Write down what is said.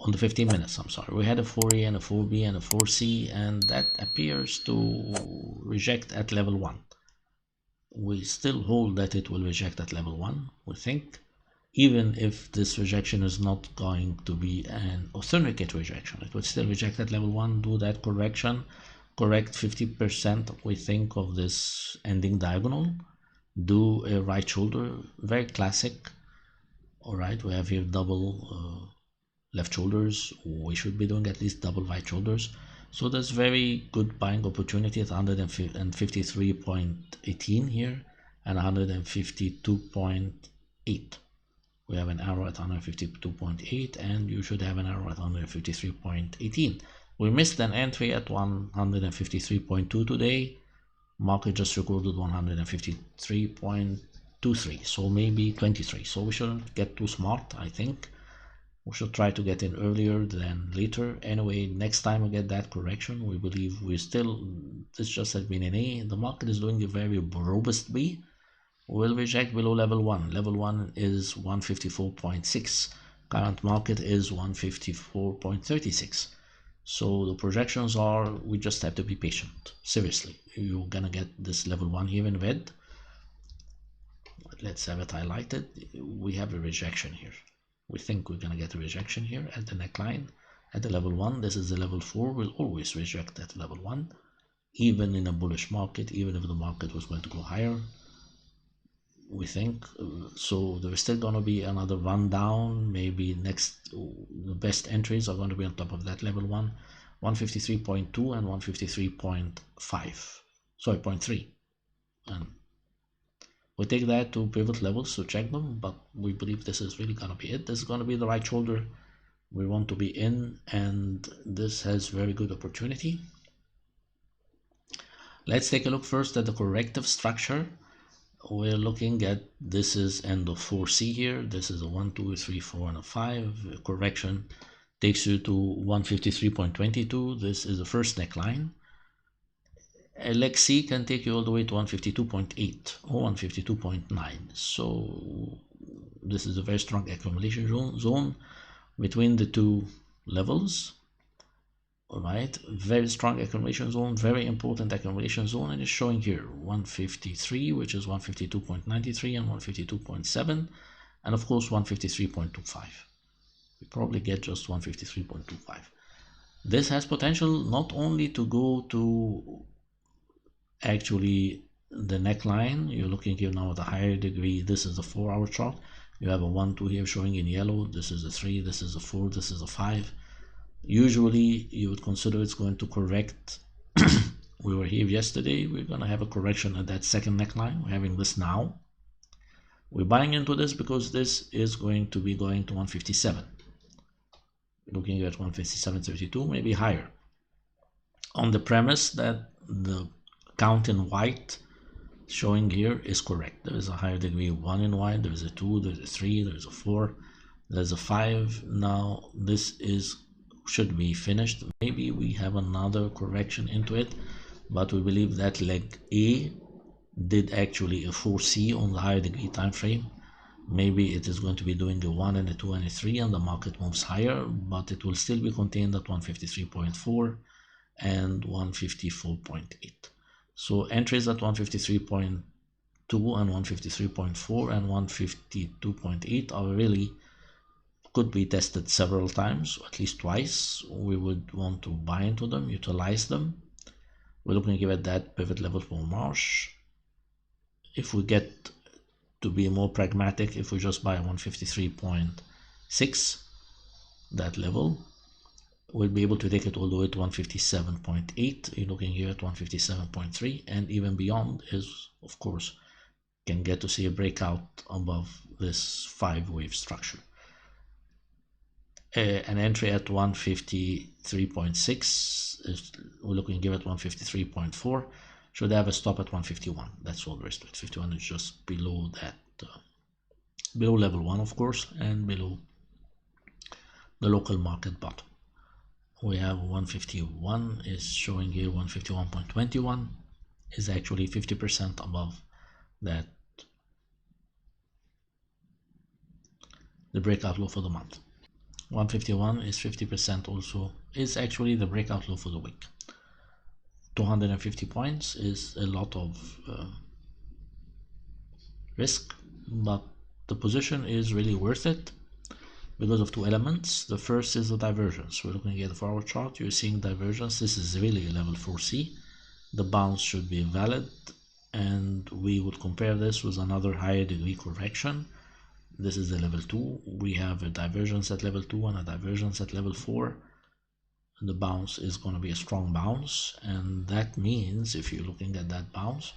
on the 15 minutes, I'm sorry, we had a 4A and a 4B and a 4C, and that appears to reject at level 1. We still hold that it will reject at level 1, we think, even if this rejection is not going to be an authenticate rejection. It would still reject at level 1, do that correction, correct 50% we think of this ending diagonal, do a right shoulder, very classic. All right, we have here double left shoulders. We should be doing at least double right shoulders. So that's very good buying opportunity at 153.18 here and 152.8. We have an arrow at 152.8 and you should have an arrow at 153.18. We missed an entry at 153.2 today. Market just recorded 153.23, so maybe 23. So we shouldn't get too smart, I think. We should try to get in earlier than later. Anyway, next time we get that correction, we believe this just has been an A. The market is doing a very robust B. We'll reject below level 1. Level 1 is 154.6. Current market is 154.36. So the projections are, we just have to be patient. Seriously, you're gonna get this level 1 here in red. Let's have it highlighted. We have a rejection here. We think we're gonna get a rejection here at the neckline at the level 1. This is the level 4. We'll always reject at level 1, even in a bullish market, even if the market was going to go higher, we think. So there is still going to be another run down. Maybe next, the best entries are going to be on top of that level 1, 153.2 and 153.5, sorry, 0.3. And we take that to pivot levels to check them, but we believe this is really going to be it. This is going to be the right shoulder we want to be in, and this has very good opportunity. Let's take a look first at the corrective structure. We're looking at, this is end of 4C here. This is a 1, 2, 3, 4, and a 5. Correction takes you to 153.22. This is the first neckline. A leg C can take you all the way to 152.8 or 152.9. So this is a very strong accumulation zone between the two levels. All right, very strong accumulation zone, very important accumulation zone, and it's showing here 153, which is 152.93 and 152.7, and of course 153.25. We probably get just 153.25. This has potential not only to go to actually the neckline. You're looking here now at a higher degree. This is a 4-hour chart. You have a 1, 2 here showing in yellow. This is a 3, this is a 4, this is a 5. Usually you would consider it's going to correct. We were here yesterday. We're going to have a correction at that second neckline. We're having this now. We're buying into this because this is going to be going to 157. We're looking at 157.32, maybe higher, on the premise that the count in white showing here is correct. There is a higher degree of 1 in white, there is a 2, there's a 3, there's a 4, there's a 5. Now this should be finished. Maybe we have another correction into it, but we believe that leg A did actually a 4C on the higher degree time frame. Maybe it is going to be doing a 1 and a 2 and a 3 and the market moves higher, but it will still be contained at 153.4 and 154.8. So entries at 153.2 and 153.4 and 152.8 are really, could be tested several times, at least twice. We would want to buy into them, utilize them. We're looking at that pivot level for March. If we get to be more pragmatic, if we just buy 153.6, that level, we'll be able to take it all the way to 157.8. You're looking here at 157.3, and even beyond is, of course, can get to see a breakout above this 5-wave structure. An entry at 153.6 is, we're looking here at 153.4, should have a stop at 151. That's all there is to it. 51 is just below that, below level 1, of course, and below the local market bottom. We have 151 is showing here 151.21 is actually 50% above that, the breakout low for the month. 151 is 50% also, is actually the breakout low for the week. 250 points is a lot of risk, but the position is really worth it because of two elements. The first is the divergence. We're looking at the forward chart, you're seeing divergence. This is really a level 4C. The bounce should be valid, and we would compare this with another higher degree correction. This is the level 2. We have a divergence at level 2 and a divergence at level 4. The bounce is going to be a strong bounce, and that means if you're looking at that bounce,